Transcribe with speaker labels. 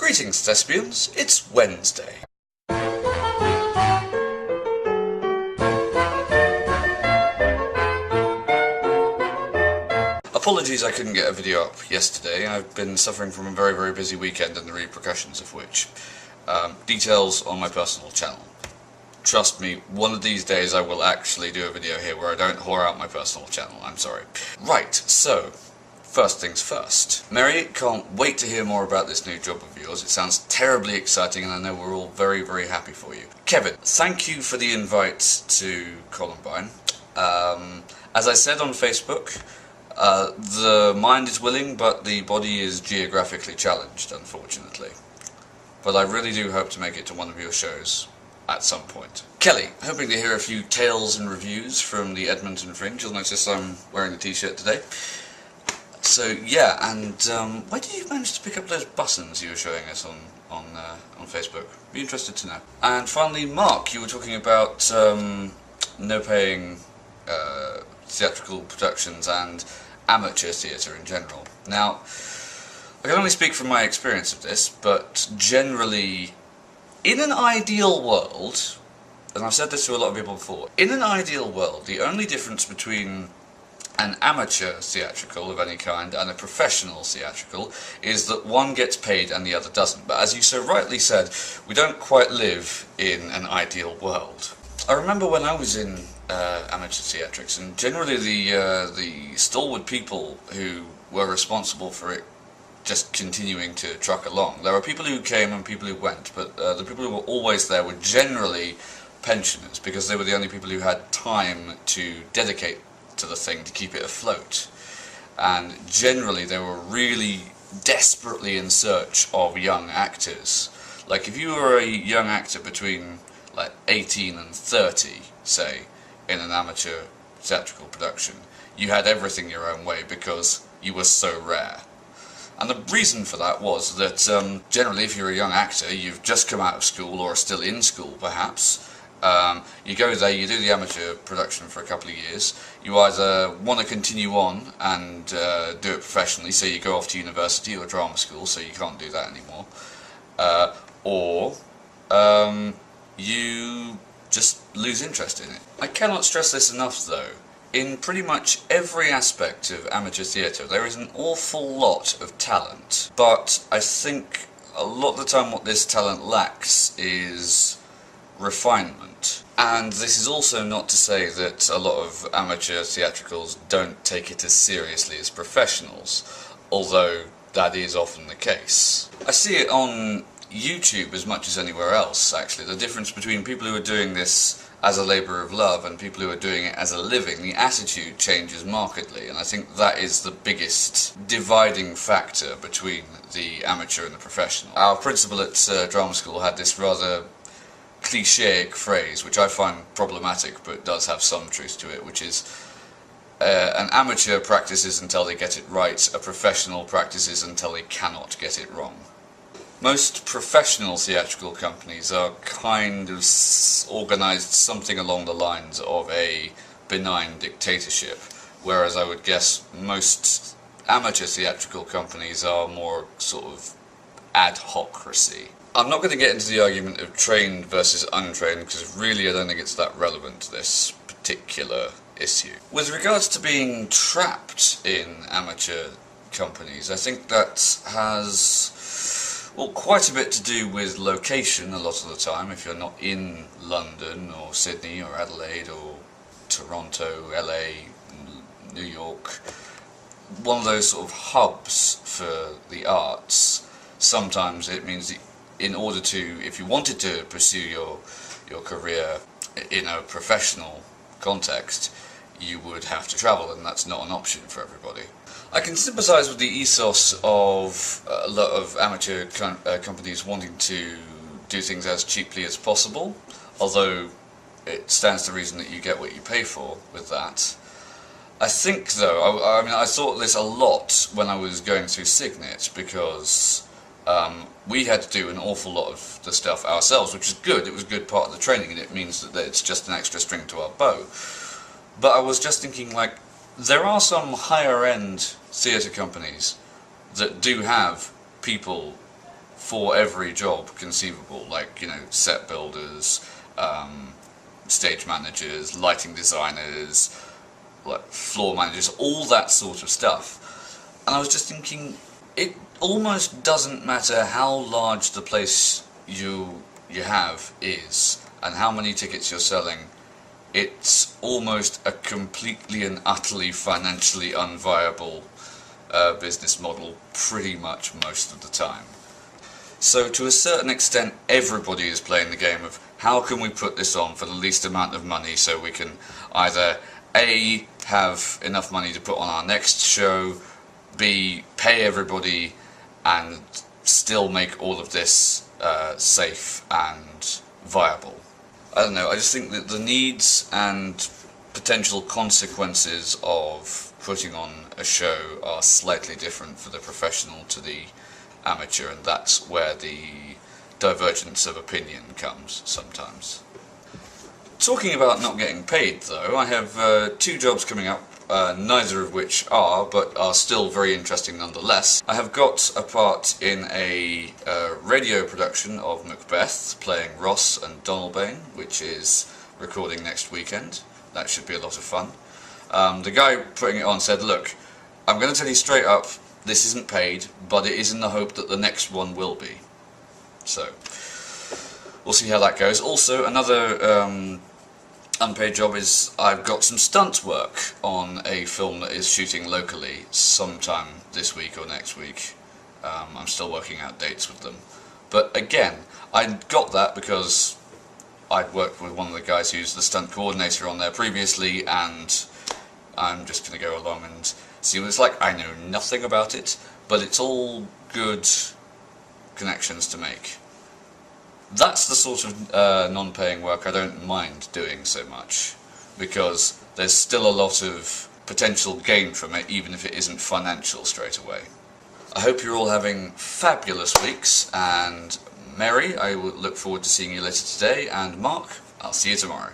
Speaker 1: Greetings, thespians, it's Wednesday. Apologies I couldn't get a video up yesterday. I've been suffering from a very busy weekend and the repercussions of which. Details on my personal channel. Trust me, one of these days I will actually do a video here where I don't whore out my personal channel, I'm sorry. Right, so, first things first. Mary, can't wait to hear more about this new job of yours. It sounds terribly exciting and I know we're all very happy for you. Kevin, thank you for the invite to Columbine. As I said on Facebook, the mind is willing but the body is geographically challenged, unfortunately. But I really do hope to make it to one of your shows at some point. Kelly, hoping to hear a few tales and reviews from the Edmonton Fringe. You'll notice I'm wearing a t-shirt today. So yeah, and why did you manage to pick up those buttons you were showing us on Facebook? Be interested to know. And finally, Mark, you were talking about no paying theatrical productions and amateur theatre in general. Now, I can only speak from my experience of this, but generally, in an ideal world, and I've said this to a lot of people before, in an ideal world, the only difference between an amateur theatrical of any kind and a professional theatrical is that one gets paid and the other doesn't. But as you so rightly said, we don't quite live in an ideal world. I remember when I was in amateur theatrics, and generally the stalwart people who were responsible for it just continuing to truck along. There were people who came and people who went, but the people who were always there were generally pensioners, because they were the only people who had time to dedicate to the thing to keep it afloat. And generally they were really desperately in search of young actors. Like if you were a young actor between like 18 and 30, say, in an amateur theatrical production, you had everything your own way because you were so rare. And the reason for that was that generally if you're a young actor, you've just come out of school or are still in school perhaps, you go there, you do the amateur production for a couple of years, you either want to continue on and do it professionally, so you go off to university or drama school, so you can't do that anymore, or you just lose interest in it. I cannot stress this enough though. In pretty much every aspect of amateur theatre there is an awful lot of talent, but I think a lot of the time what this talent lacks is refinement. And this is also not to say that a lot of amateur theatricals don't take it as seriously as professionals, although that is often the case. I see it on YouTube as much as anywhere else, actually. The difference between people who are doing this as a labour of love and people who are doing it as a living, the attitude changes markedly, and I think that is the biggest dividing factor between the amateur and the professional. Our principal at drama school had this rather clichéic phrase, which I find problematic but does have some truth to it, which is an amateur practices until they get it right, a professional practices until they cannot get it wrong. Most professional theatrical companies are kind of organised something along the lines of a benign dictatorship, whereas I would guess most amateur theatrical companies are more sort of ad hocracy. I'm not going to get into the argument of trained versus untrained, because really I don't think it's that relevant to this particular issue. With regards to being trapped in amateur companies, I think that has, well, quite a bit to do with location a lot of the time. If you're not in London or Sydney or Adelaide or Toronto, LA, New York, one of those sort of hubs for the arts, sometimes it means that in order to, if you wanted to pursue your career in a professional context, you would have to travel, and that's not an option for everybody. I can sympathise with the ethos of a lot of amateur companies wanting to do things as cheaply as possible, although it stands to reason that you get what you pay for with that. I think though, I mean I thought this a lot when I was going through Signet, because we had to do an awful lot of the stuff ourselves, which is good. It was a good part of the training, and it means that it's just an extra string to our bow. But I was just thinking, like, there are some higher-end theatre companies that do have people for every job conceivable, like, you know, set builders, stage managers, lighting designers, like floor managers, all that sort of stuff. And I was just thinking, it almost doesn't matter how large the place you have is and how many tickets you're selling. It's almost a completely and utterly financially unviable business model pretty much most of the time. So to a certain extent, everybody is playing the game of how can we put this on for the least amount of money so we can either A, have enough money to put on our next show, B, pay everybody, and still make all of this safe and viable. I don't know, I just think that the needs and potential consequences of putting on a show are slightly different for the professional to the amateur, and that's where the divergence of opinion comes sometimes. Talking about not getting paid though, I have 2 jobs coming up, neither of which but are still very interesting nonetheless. I have got a part in a radio production of Macbeth, playing Ross and Donalbain, which is recording next weekend. That should be a lot of fun. The guy putting it on said, look, I'm going to tell you straight up, this isn't paid, but it is in the hope that the next one will be. So, we'll see how that goes. Also, another unpaid job is I've got some stunt work on a film that is shooting locally sometime this week or next week. I'm still working out dates with them. But again, I got that because I'd worked with one of the guys who's the stunt coordinator on there previously, and I'm just going to go along and see what it's like. I know nothing about it, but it's all good connections to make. That's the sort of non-paying work I don't mind doing so much, because there's still a lot of potential gain from it, even if it isn't financial straight away. I hope you're all having fabulous weeks, and Mary, I will look forward to seeing you later today, and Mark, I'll see you tomorrow.